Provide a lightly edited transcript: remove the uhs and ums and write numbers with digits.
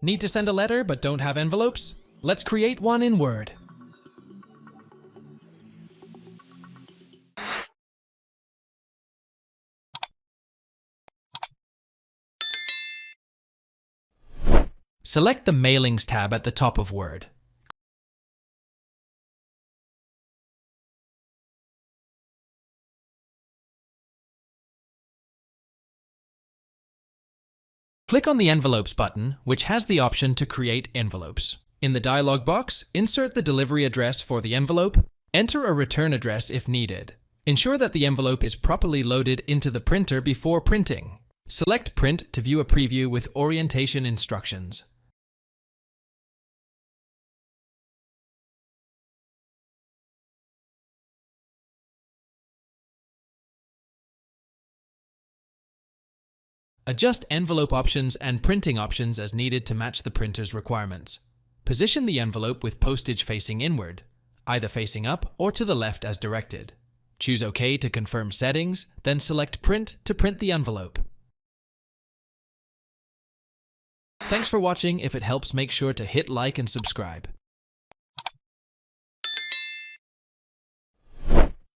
Need to send a letter but don't have envelopes? Let's create one in Word. Select the Mailings tab at the top of Word. Click on the Envelopes button, which has the option to create envelopes. In the dialog box, insert the delivery address for the envelope, enter a return address if needed. Ensure that the envelope is properly loaded into the printer before printing. Select Print to view a preview with orientation instructions. Adjust envelope options and printing options as needed to match the printer's requirements. Position the envelope with postage facing inward, either facing up or to the left as directed. Choose OK to confirm settings, then select Print to print the envelope. Thanks for watching. If it helps, make sure to hit like and subscribe.